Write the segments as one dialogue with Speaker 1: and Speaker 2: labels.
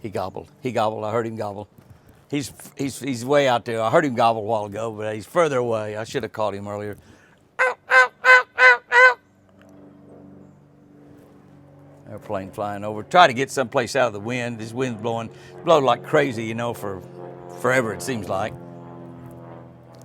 Speaker 1: He gobbled. He gobbled. I heard him gobble. He's way out there. I heard him gobble a while ago, but he's further away. I should have caught him earlier. Airplane flying over. Try to get someplace out of the wind. This wind's blowing like crazy, you know, for forever it seems like.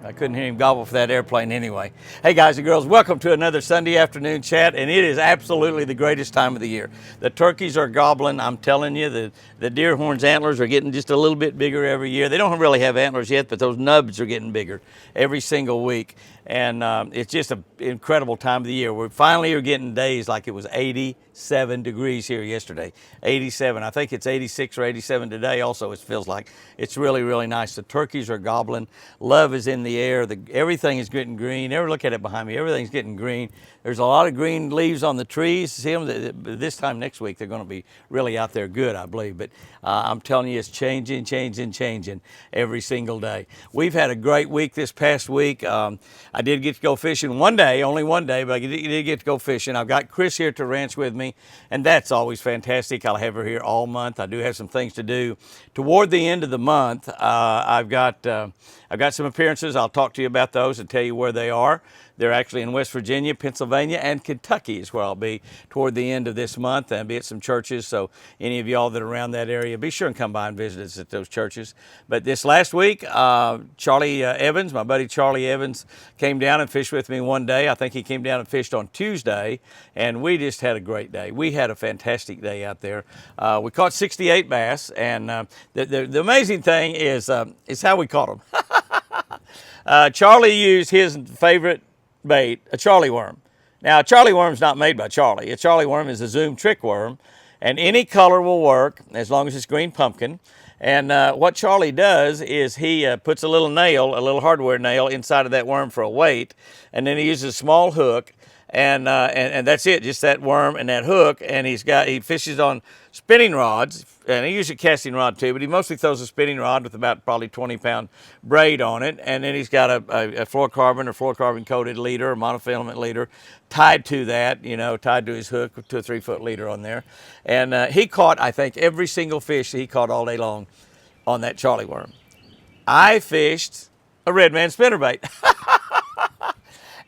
Speaker 1: I couldn't hear him gobble for that airplane anyway. Hey guys and girls, welcome to another Sunday afternoon chat, and it is absolutely the greatest time of the year. The turkeys are gobbling. I'm telling you, the deer horns antlers are getting just a little bit bigger every year. They don't really have antlers yet, but those nubs are getting bigger every single week. And it's just an incredible time of the year. We finally are getting days like it was 87 degrees here yesterday. 87. I think it's 86 or 87 today also, it feels like. It's really, really nice. The turkeys are gobbling. Love is in the air. Everything is getting green. Ever look at it behind me? Everything's getting green. There's a lot of green leaves on the trees. See them? This time next week, they're going to be really out there good, I believe. But I'm telling you, it's changing every single day. We've had a great week this past week. I did get to go fishing one day, only one day, but I did get to go fishing. I've got Chris here to ranch with me, and that's always fantastic. I'll have her here all month. I do have some things to do. Toward the end of the month, I've got some appearances. I'll talk to you about those and tell you where they are. They're actually in West Virginia, Pennsylvania, and Kentucky is where I'll be toward the end of this month, and be at some churches. So any of y'all that are around that area, be sure and come by and visit us at those churches. But this last week, Charlie Evans, my buddy Charlie Evans, came down and fished with me one day. I think he came down and fished on Tuesday, and we just had a great day. We had a fantastic day out there. We caught 68 bass, and the amazing thing is how we caught them. Charlie used his favorite bait, a Charlie worm. Now, a Charlie worm's not made by Charlie. A Charlie worm is a Zoom trick worm, and any color will work as long as it's green pumpkin. And what Charlie does is he puts a little nail, a little hardware nail inside of that worm for a weight, and then he uses a small hook, and that's it, just that worm and that hook. And he fishes on spinning rods, and he uses a casting rod too, but he mostly throws a spinning rod with about probably 20-pound braid on it. And then he's got a fluorocarbon or fluorocarbon coated leader, or monofilament leader, tied to that, tied to his hook, 2 or 3 foot leader on there. And he caught, I think, every single fish that he caught all day long on that Charlie worm. I fished a red man spinnerbait.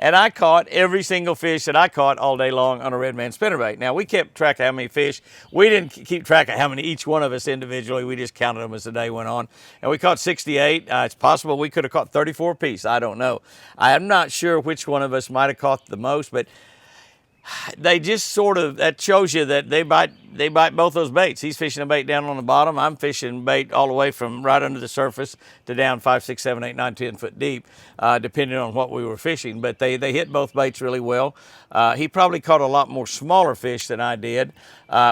Speaker 1: And I caught every single fish that I caught all day long on a red man spinnerbait. Now, we kept track of how many fish. We didn't keep track of how many each one of us individually. We just counted them as the day went on. And we caught 68. It's possible we could have caught 34 apiece. I don't know. I am not sure which one of us might have caught the most, but they just sort of, that shows you that they bite both those baits. He's fishing a bait down on the bottom. I'm fishing bait all the way from right under the surface to down 5, 6, 7, 8, 9, 10 foot deep, depending on what we were fishing. But they hit both baits really well. He probably caught a lot more smaller fish than I did.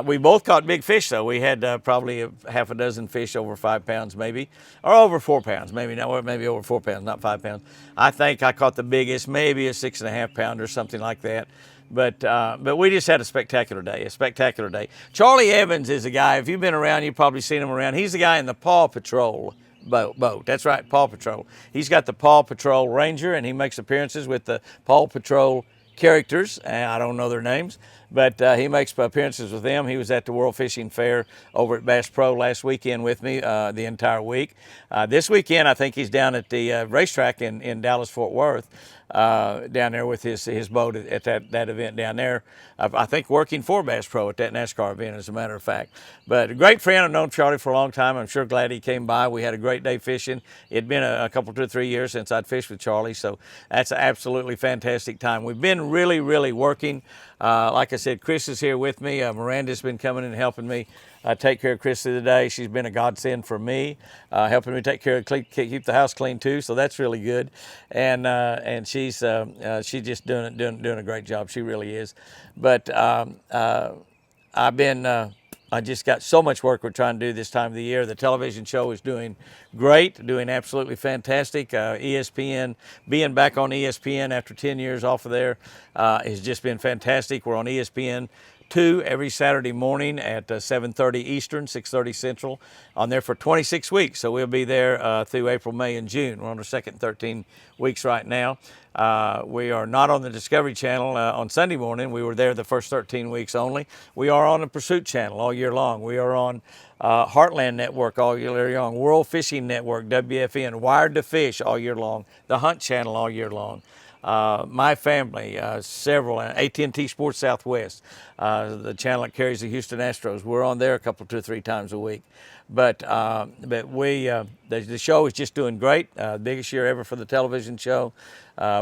Speaker 1: We both caught big fish though. We had probably a half a dozen fish over 5 pounds maybe, or over 4 pounds, maybe over 4 pounds, not 5 pounds. I think I caught the biggest, maybe a 6.5 pounder or something like that. But we just had a spectacular day, Charlie Evans is a guy, if you've been around, you've probably seen him around. He's the guy in the Paw Patrol boat. That's right, Paw Patrol. He's got the Paw Patrol Ranger, and he makes appearances with the Paw Patrol characters. I don't know their names, but he makes appearances with them. He was at the World Fishing Fair over at Bass Pro last weekend with me the entire week. This weekend, I think he's down at the racetrack in Dallas-Fort Worth, down there with his boat at that event down there. I think working for Bass Pro at that NASCAR event, as a matter of fact. But a great friend. I've known Charlie for a long time. I'm sure glad he came by. We had a great day fishing. It'd been a couple, 2 or 3 years since I'd fished with Charlie, so that's an absolutely fantastic time. We've been really, really working. Like I said, Chris is here with me. Miranda's been coming and helping me take care of Chris today. She's been a godsend for me, helping me take care of, keep the house clean too. So that's really good. And she's just doing a great job. She really is. But I just got so much work we're trying to do this time of the year. The television show is doing great, doing absolutely fantastic. ESPN, being back on ESPN after 10 years off of there has just been fantastic. We're on ESPN 2 every Saturday morning at 7:30 Eastern, 6:30 Central, on there for 26 weeks. So we'll be there through April, May, and June. We're on our second 13 weeks right now. We are not on the Discovery Channel on Sunday morning. We were there the first 13 weeks only. We are on the Pursuit Channel all year long. We are on Heartland Network all year long, World Fishing Network, WFN, Wired to Fish all year long, the Hunt Channel all year long. My family, several, AT&T Sports Southwest, the channel that carries the Houston Astros. We're on there a couple, 2 or 3 times a week. But the show is just doing great. Biggest year ever for the television show.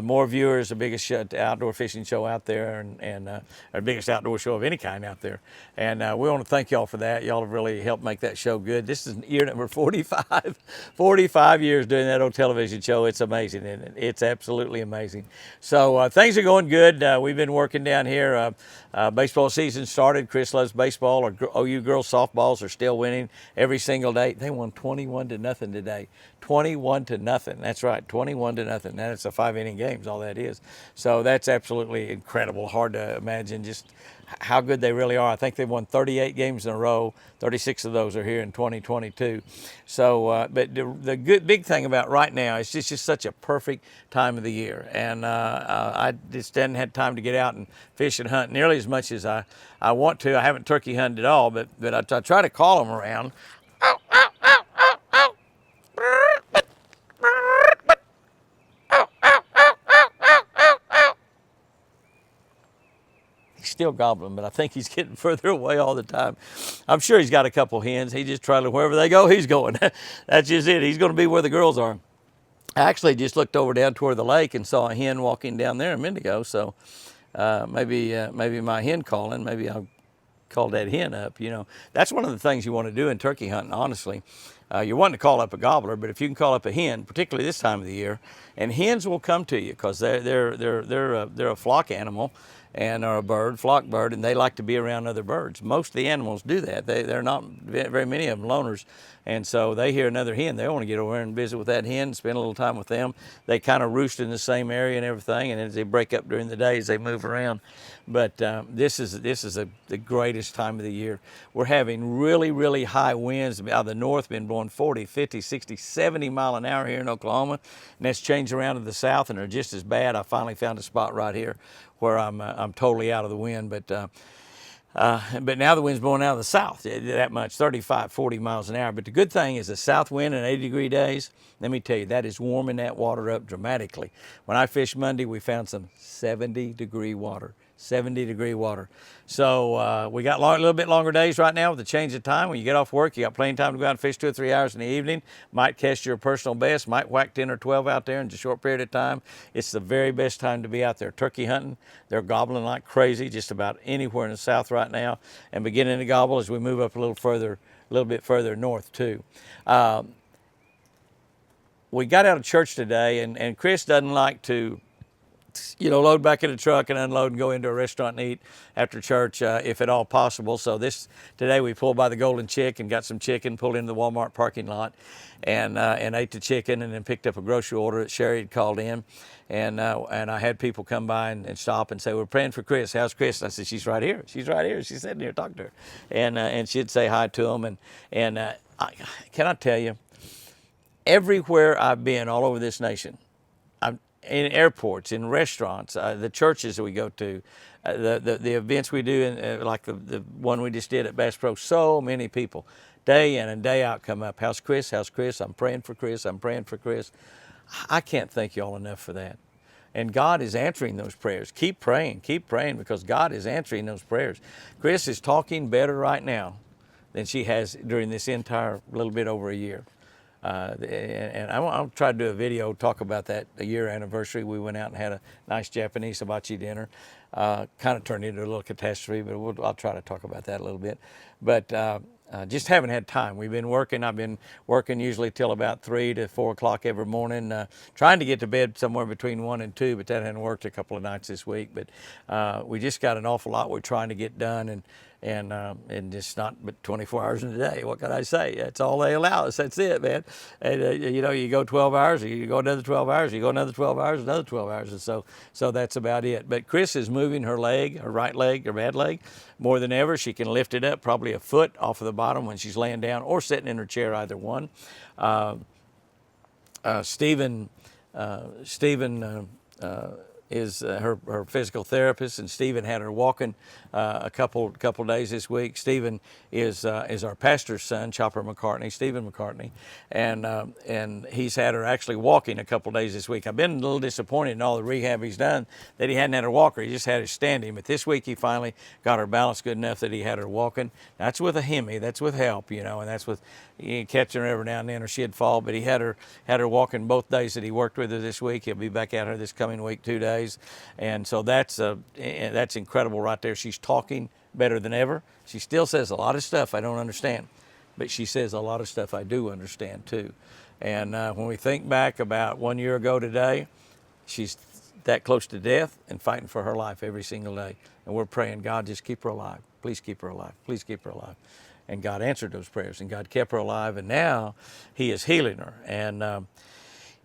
Speaker 1: More viewers, the biggest outdoor fishing show out there, and our biggest outdoor show of any kind out there. And we want to thank y'all for that. Y'all have really helped make that show good. This is year number 45, 45 years doing that old television show. It's amazing, isn't it? It's absolutely amazing. So things are going good. We've been working down here. Baseball season started. Chris loves baseball. Our OU girls softballs are still winning every single day. They won 21-0 today. 21-0. That's right, 21-0. And it's a 5-inning game, is all that is. So that's absolutely incredible. Hard to imagine just how good they really are. I think they've won 38 games in a row. 36 of those are here in 2022. So, but the big thing about right now is just such a perfect time of the year. And I just hadn't had time to get out and fish and hunt nearly as much as I want to. I haven't turkey hunted at all, but I try to call them around. Still gobbling, but I think he's getting further away all the time. I'm sure he's got a couple hens. He just trying to, wherever they go, he's going. That's just it. He's going to be where the girls are. I actually just looked over down toward the lake and saw a hen walking down there a minute ago. So maybe my hen calling. Maybe I'll call that hen up. You know, that's one of the things you want to do in turkey hunting. Honestly, you're wanting to call up a gobbler, but if you can call up a hen, particularly this time of the year, and hens will come to you because they're a flock animal. And are a bird, flock bird, and they like to be around other birds. Most of the animals do that. They're not very many of them loners, and so they hear another hen. They want to get over and visit with that hen, spend a little time with them. They kind of roost in the same area and everything, and as they break up during the days, they move around. But this is the greatest time of the year. We're having really, really high winds out of the north, been blowing 40, 50, 60, 70 mile an hour here in Oklahoma, and that's changed around to the south, and they're just as bad. I finally found a spot right here where I'm totally out of the wind, but now the wind's blowing out of the south that much, 35, 40 miles an hour. But the good thing is the south wind in 80-degree days, let me tell you, that is warming that water up dramatically. When I fished Monday, we found some 70-degree water. 70-degree water. So we got a little bit longer days right now with the change of time. When you get off work, you got plenty of time to go out and fish 2 or 3 hours in the evening. Might catch your personal best, might whack 10 or 12 out there in just a short period of time. It's the very best time to be out there turkey hunting. They're gobbling like crazy just about anywhere in the south right now, and beginning to gobble as we move up a little bit further north too. We got out of church today, and Chris doesn't like to load back in the truck and unload and go into a restaurant and eat after church, if at all possible. So today we pulled by the Golden Chick and got some chicken, pulled into the Walmart parking lot, and ate the chicken, and then picked up a grocery order that Sherry had called in. And I had people come by and stop and say, "We're praying for Chris. How's Chris?" And I said, "She's right here. She's right here. She's sitting here. Talk to her." And she'd say hi to him. And can I tell you, everywhere I've been all over this nation, in airports, in restaurants, the churches that we go to, the events we do, like the one we just did at Bass Pro, so many people, day in and day out, come up. "How's Chris? How's Chris? I'm praying for Chris. I'm praying for Chris." I can't thank you all enough for that. And God is answering those prayers. Keep praying, because God is answering those prayers. Chris is talking better right now than she has during this entire little bit over a year. And I'll try to do a video, talk about that, the year anniversary. We went out and had a nice Japanese hibachi dinner. Kind of turned into a little catastrophe, but I'll try to talk about that a little bit. But just haven't had time. We've been working. I've been working usually till about 3 to 4 o'clock every morning, trying to get to bed somewhere between 1 and 2, but that hadn't worked a couple of nights this week. But we just got an awful lot we're trying to get done, and just not but 24 hours in a day. What can I say? That's all they allow us. That's it, man. And you know, you go 12 hours, or you go another 12 hours, you go another 12 hours, another 12 hours, and so that's about it. But Chris is moving her leg, her right leg, her bad leg, more than ever. She can lift it up probably a foot off of the bottom when she's laying down or sitting in her chair, either one. Stephen is her physical therapist, and Stephen had her walking a couple days this week. Stephen is our pastor's son, Chopper McCartney, Stephen McCartney, and he's had her actually walking a couple days this week. I've been a little disappointed in all the rehab he's done that he hadn't had her walker. He just had her standing, but this week he finally got her balanced good enough that he had her walking. That's with a Hemi, that's with help, you know, and that's with catching her every now and then, or she'd fall. But he had her walking both days that he worked with her this week. He'll be back at her this coming week, 2 days, and so that's incredible right there. She's talking better than ever. She still says a lot of stuff I don't understand, but she says a lot of stuff I do understand too. And when we think back about 1 year ago today, she's that close to death and fighting for her life every single day. And we're praying, God, just keep her alive. Please keep her alive. Please keep her alive. And God answered those prayers, and God kept her alive, and now He is healing her. And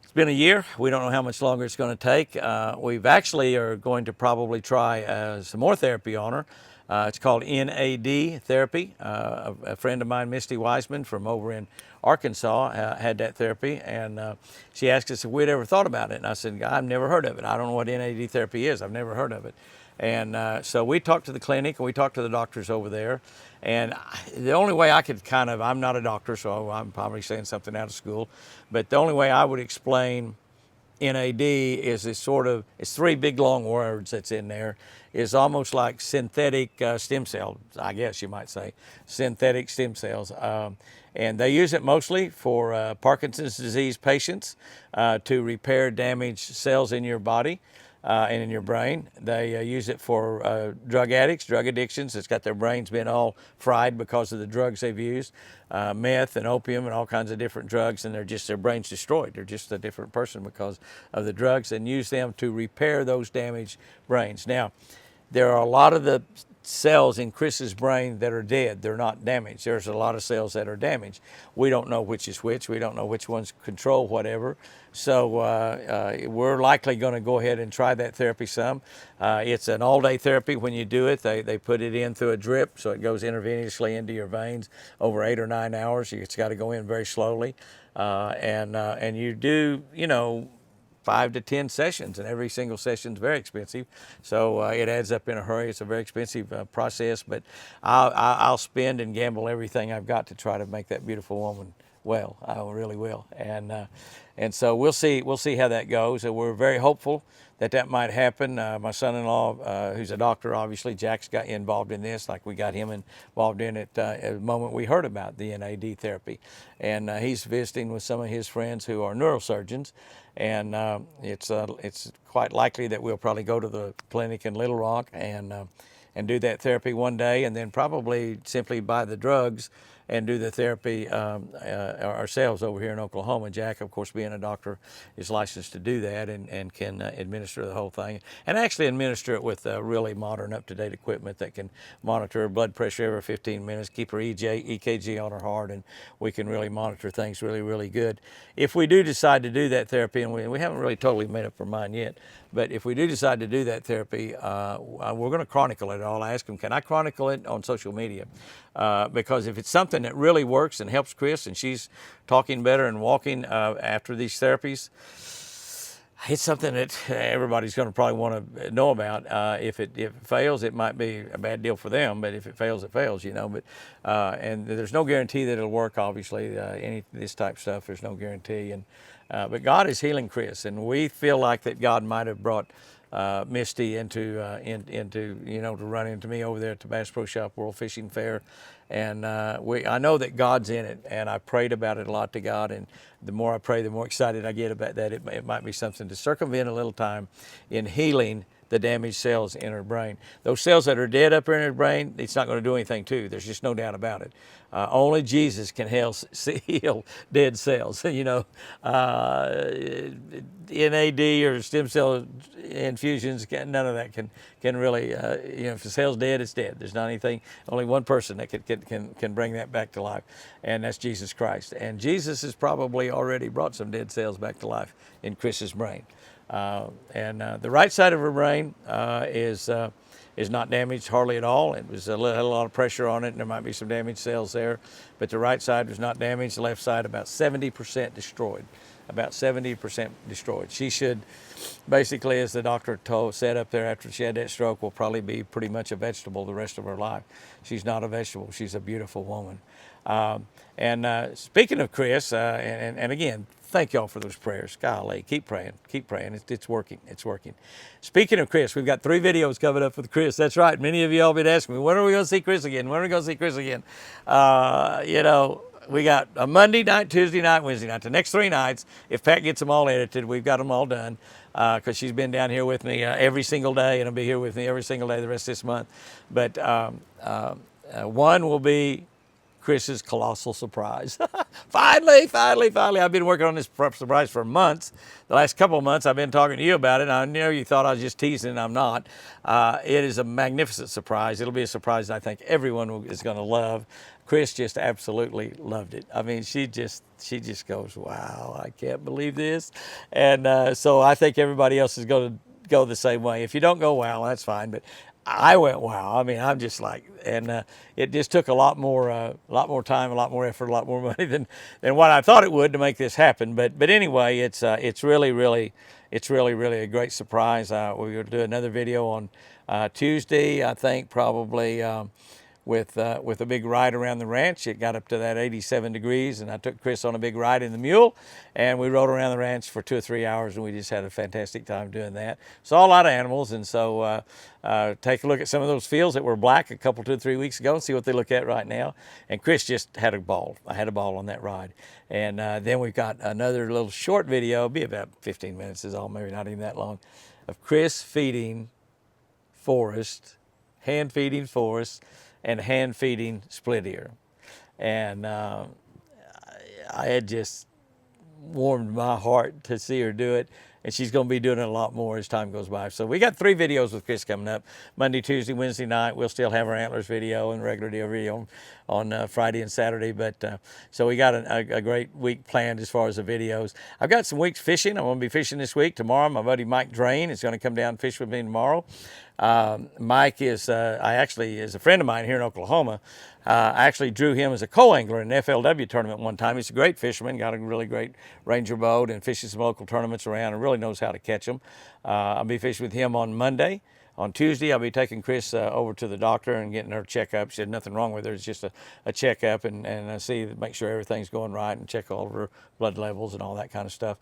Speaker 1: it's been a year. We don't know how much longer it's going to take. We've actually are going to probably try some more therapy on her. It's called NAD therapy. A friend of mine, Misty Wiseman from over in Arkansas, had that therapy, and she asked us if we'd ever thought about it. And I said, I've never heard of it. I don't know what NAD therapy is. I've never heard of it. And so we talked to the clinic, and we talked to the doctors over there. And the only way I could I'm not a doctor, so I'm probably saying something out of school, but the only way I would explain NAD is it's 3 big long words that's in there. Is almost like synthetic stem cells, I guess you might say, synthetic stem cells. And they use it mostly for Parkinson's disease patients to repair damaged cells in your body and in your brain. They use it for drug addicts, drug addictions. It's got their brains been all fried because of the drugs they've used, meth and opium and all kinds of different drugs, and their brains destroyed. They're just a different person because of the drugs, and use them to repair those damaged brains. Now, there are a lot of the cells in Chris's brain that are dead. They're not damaged. There's a lot of cells that are damaged. We don't know which is which. We don't know which ones control whatever. So we're likely going to go ahead and try that therapy some. It's an all-day therapy. When you do it, they put it in through a drip, so it goes intravenously into your veins over 8 or 9 hours. It's got to go in very slowly, and you do, 5 to 10 sessions, and every single session is very expensive, so it adds up in a hurry. It's a very expensive process, but I'll spend and gamble everything I've got to try to make that beautiful woman well. I really will, and so we'll see how that goes. And we're very hopeful that might happen. My son-in-law, who's a doctor, obviously, Jack's got involved in this, like we got him involved in it at the moment we heard about the NAD therapy. And he's visiting with some of his friends who are neurosurgeons, and it's quite likely that we'll probably go to the clinic in Little Rock and do that therapy one day, and then probably simply buy the drugs and do the therapy ourselves over here in Oklahoma. Jack, of course, being a doctor, is licensed to do that and can administer the whole thing, and actually administer it with really modern, up-to-date equipment that can monitor her blood pressure every 15 minutes, keep her EKG on her heart, and we can really monitor things really, really good. If we do decide to do that therapy, and we haven't really totally made up our mind yet, but if we do decide to do that therapy, we're going to chronicle it. I'll ask him, can I chronicle it on social media? Because if it's something that really works and helps Chris, and she's talking better and walking after these therapies, it's something that everybody's going to probably want to know about. If it fails, it might be a bad deal for them, but if it fails, it fails, But and there's no guarantee that it'll work. Obviously, any this type of stuff, there's no guarantee. And but God is healing Chris, and we feel like that God might have brought Misty into to run into me over there at the Bass Pro Shop World Fishing Fair, and I know that God's in it, and I prayed about it a lot to God, and the more I pray, the more excited I get about that. It might be something to circumvent a little time in healing the damaged cells in her brain. Those cells that are dead up in her brain, it's not going to do anything to. There's just no doubt about it. Only Jesus can heal dead cells. You know, NAD or stem cell infusions, none of that can really, you know, if the cell's dead, it's dead. There's not anything, only one person that can bring that back to life, and that's Jesus Christ. And Jesus has probably already brought some dead cells back to life in Chris's brain. The right side of her brain is not damaged hardly at all. It was had a lot of pressure on it, and there might be some damaged cells there, but the right side was not damaged. The left side about 70% destroyed. About 70% destroyed. She should, basically, as the doctor said up there after she had that stroke, will probably be pretty much a vegetable the rest of her life. She's not a vegetable. She's a beautiful woman. Speaking of Chris, and again, thank y'all for those prayers. Golly, keep praying, keep praying. It's working, it's working. Speaking of Chris, we've got 3 videos coming up with Chris. That's right. Many of y'all been asking me, when are we going to see Chris again? When are we going to see Chris again? You know, we got a Monday night, Tuesday night, Wednesday night. The next 3 nights, if Pat gets them all edited, we've got them all done, because she's been down here with me every single day, and will be here with me every single day the rest of this month. But one will be Chris's colossal surprise. Finally. I've been working on this surprise for months. The last couple of months I've been talking to you about it. I know you thought I was just teasing, and I'm not. It is a magnificent surprise. It'll be a surprise that I think everyone is going to love. Chris just absolutely loved it. I mean, she just goes, wow, I can't believe this. And so I think everybody else is going to go the same way. If you don't go, wow, that's fine. But I went, wow. I mean, I'm just like, and it just took a lot more time, a lot more effort, a lot more money than what I thought it would to make this happen. But anyway, it's really a great surprise. We're going to do another video on Tuesday, I think, probably. With a big ride around the ranch. It got up to that 87 degrees, and I took Chris on a big ride in the mule, and we rode around the ranch for 2 or 3 hours, and we just had a fantastic time doing that. Saw a lot of animals, and so take a look at some of those fields that were black a couple, 2 or 3 weeks ago, and see what they look at right now. And Chris just had a ball. I had a ball on that ride. And then we've got another little short video, be about 15 minutes is all, maybe not even that long, of Chris feeding Forrest, hand feeding Forrest, and hand feeding split ear. And I had just warmed my heart to see her do it. And she's going to be doing it a lot more as time goes by. So we got 3 videos with Chris coming up. Monday, Tuesday, Wednesday night. We'll still have our antlers video and regular deal video on Friday and Saturday. But so we got a great week planned as far as the videos. I've got some weeks fishing. I'm going to be fishing this week. Tomorrow, my buddy Mike Drain is going to come down and fish with me tomorrow. Mike is is a friend of mine here in Oklahoma. I actually drew him as a co-angler in an FLW tournament one time. He's a great fisherman, got a really great Ranger boat, and fishes some local tournaments around and really knows how to catch them. I'll be fishing with him on Monday. On Tuesday, I'll be taking Chris over to the doctor and getting her checkup. She had nothing wrong with her. It's just a checkup and make sure everything's going right and check all of her blood levels and all that kind of stuff.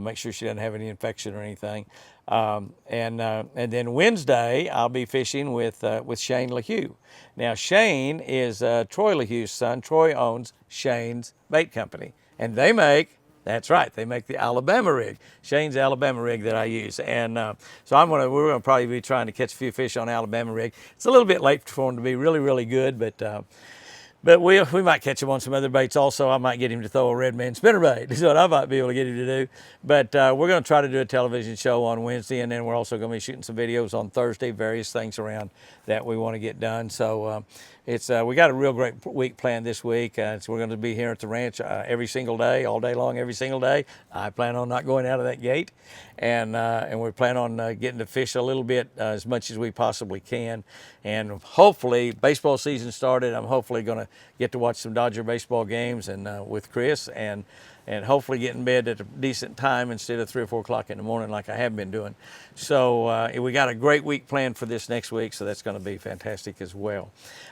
Speaker 1: Make sure she doesn't have any infection or anything. And then Wednesday, I'll be fishing with Shane LaHue. Now, Shane is Troy LaHue's son. Troy owns Shane's Bait Company, and they make, that's right, they make the Alabama rig, Shane's Alabama rig that I use. And so we're gonna probably be trying to catch a few fish on Alabama rig. It's a little bit late for him to be really, really good, but we might catch him on some other baits also. I might get him to throw a red man spinnerbait is what I might be able to get him to do. But we're going to try to do a television show on Wednesday, and then we're also going to be shooting some videos on Thursday, various things around that we want to get done. So we got a real great week planned this week. So we're going to be here at the ranch every single day, all day long, every single day. I plan on not going out of that gate, and we plan on getting to fish a little bit as much as we possibly can. And hopefully, baseball season started. I'm hopefully going to get to watch some Dodger baseball games and with Chris, and hopefully get in bed at a decent time instead of 3 or 4 o'clock in the morning like I have been doing. So we got a great week planned for this next week, so that's going to be fantastic as well.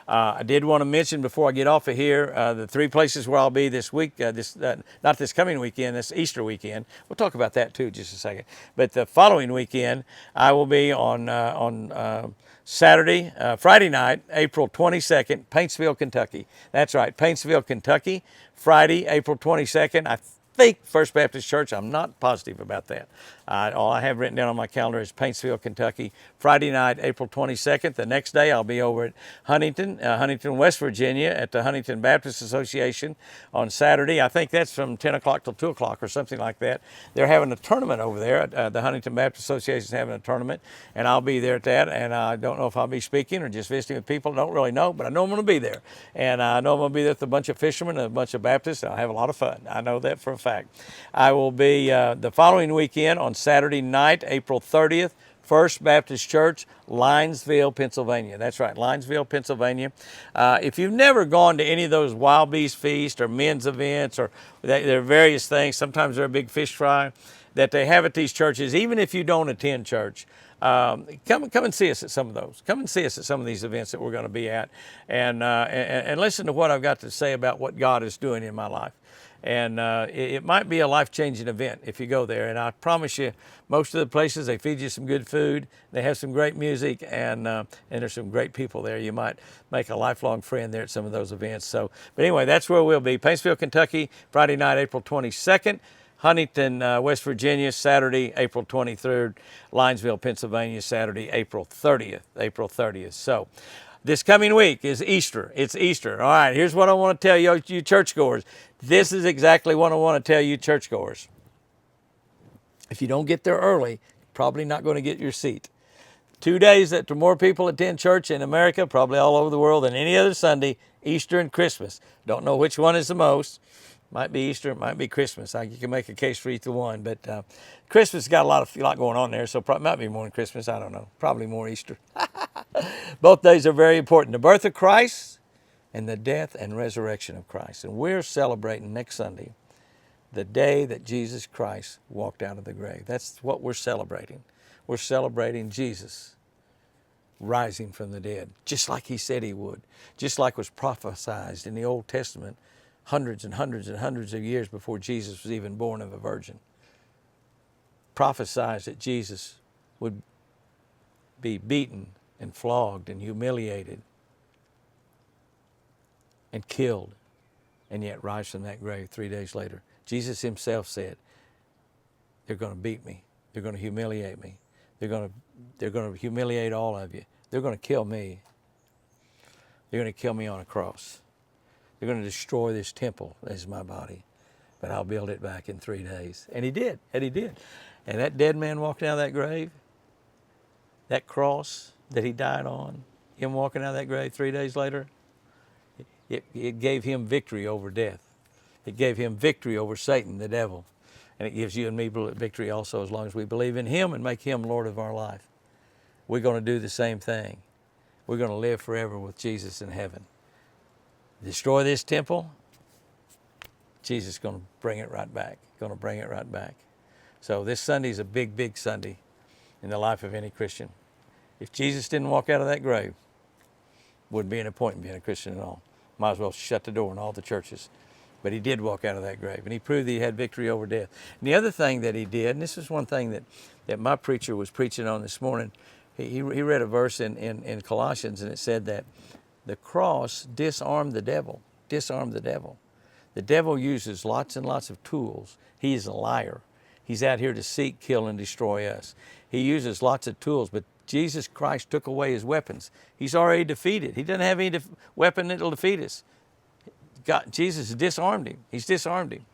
Speaker 1: I did want to mention before I get off of here the 3 places where I'll be this week, not this coming weekend, this Easter weekend. We'll talk about that too just a second. But the following weekend, I will be on Saturday, Friday night, April 22nd, Paintsville, Kentucky. That's right, Paintsville, Kentucky. Friday, April 22nd. I think First Baptist Church. I'm not positive about that. All I have written down on my calendar is Paintsville, Kentucky, Friday night, April 22nd. The next day I'll be over at Huntington, West Virginia at the Huntington Baptist Association on Saturday. I think that's from 10 o'clock till 2 o'clock or something like that. They're having a tournament over there. The Huntington Baptist Association is having a tournament, and I'll be there at that. And I don't know if I'll be speaking or just visiting with people. I don't really know, but I know I'm going to be there. And I know I'm going to be there with a bunch of fishermen and a bunch of Baptists. I'll have a lot of fun. I know that for a fact. I will be the following weekend on Saturday night, April 30th, First Baptist Church, Linesville, Pennsylvania. That's right, Linesville, Pennsylvania. If you've never gone to any of those Wild Beast Feast or men's events, or there are various things, sometimes they're a big fish fry that they have at these churches, even if you don't attend church, come and see us at some of those. Come and see us at some of these events that we're going to be at, and listen to what I've got to say about what God is doing in my life. And it might be a life-changing event if you go there. And I promise you, most of the places, they feed you some good food, they have some great music, and there's some great people there. You might make a lifelong friend there at some of those events. So, but anyway, that's where we'll be. Paintsville, Kentucky, Friday night, April 22nd. Huntington, West Virginia, Saturday, April 23rd. Linesville, Pennsylvania, Saturday, April 30th. April 30th. So, this coming week is Easter. It's Easter. All right, here's what I want to tell you churchgoers. This is exactly what I want to tell you churchgoers. If you don't get there early, you're probably not going to get your seat. 2 days that more people attend church in America, probably all over the world, than any other Sunday, Easter and Christmas. Don't know which one is the most. Might be Easter, it might be Christmas. You can make a case for either one, but Christmas got a lot going on there, so probably might be more than Christmas. I don't know. Probably more Easter. Both days are very important. The birth of Christ and the death and resurrection of Christ. And we're celebrating next Sunday the day that Jesus Christ walked out of the grave. That's what we're celebrating. We're celebrating Jesus rising from the dead, just like he said he would, just like was prophesied in the Old Testament hundreds and hundreds and hundreds of years before Jesus was even born of a virgin. Prophesied that Jesus would be beaten and flogged and humiliated and killed, and yet rise from that grave 3 days later. Jesus himself said, they're going to beat me. They're going to humiliate me. They're going to humiliate all of you. They're going to kill me. They're going to kill me on a cross. They're going to destroy this temple. This is my body. But I'll build it back in 3 days. And he did. And he did. And that dead man walking out of that grave, that cross that he died on, him walking out of that grave 3 days later, it gave him victory over death. It gave him victory over Satan, the devil. And it gives you and me victory also as long as we believe in him and make him Lord of our life. We're going to do the same thing. We're going to live forever with Jesus in heaven. Destroy this temple, Jesus is going to bring it right back. Going to bring it right back. So this Sunday is a big, big Sunday in the life of any Christian. If Jesus didn't walk out of that grave, wouldn't be any point in being a Christian at all. Might as well shut the door in all the churches. But he did walk out of that grave, and he proved that he had victory over death. And the other thing that he did, and this is one thing that my preacher was preaching on this morning, he read a verse in Colossians, and it said that the cross disarmed the devil. Disarmed the devil. The devil uses lots and lots of tools. He is a liar. He's out here to seek, kill, and destroy us. He uses lots of tools, but Jesus Christ took away his weapons. He's already defeated. He doesn't have any weapon that will defeat us. Jesus disarmed him. He's disarmed him.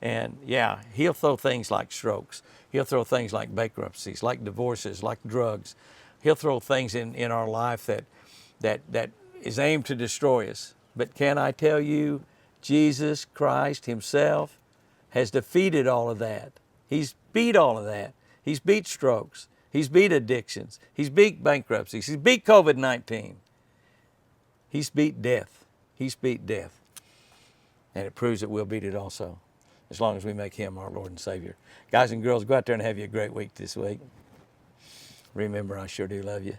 Speaker 1: And yeah, he'll throw things like strokes. He'll throw things like bankruptcies, like divorces, like drugs. He'll throw things in our life that is aimed to destroy us. But can I tell you, Jesus Christ himself has defeated all of that. He's beat all of that. He's beat strokes. He's beat addictions. He's beat bankruptcies. He's beat COVID-19. He's beat death. He's beat death. And it proves that we'll beat it also, as long as we make him our Lord and Savior. Guys and girls, go out there and have you a great week this week. Remember, I sure do love you.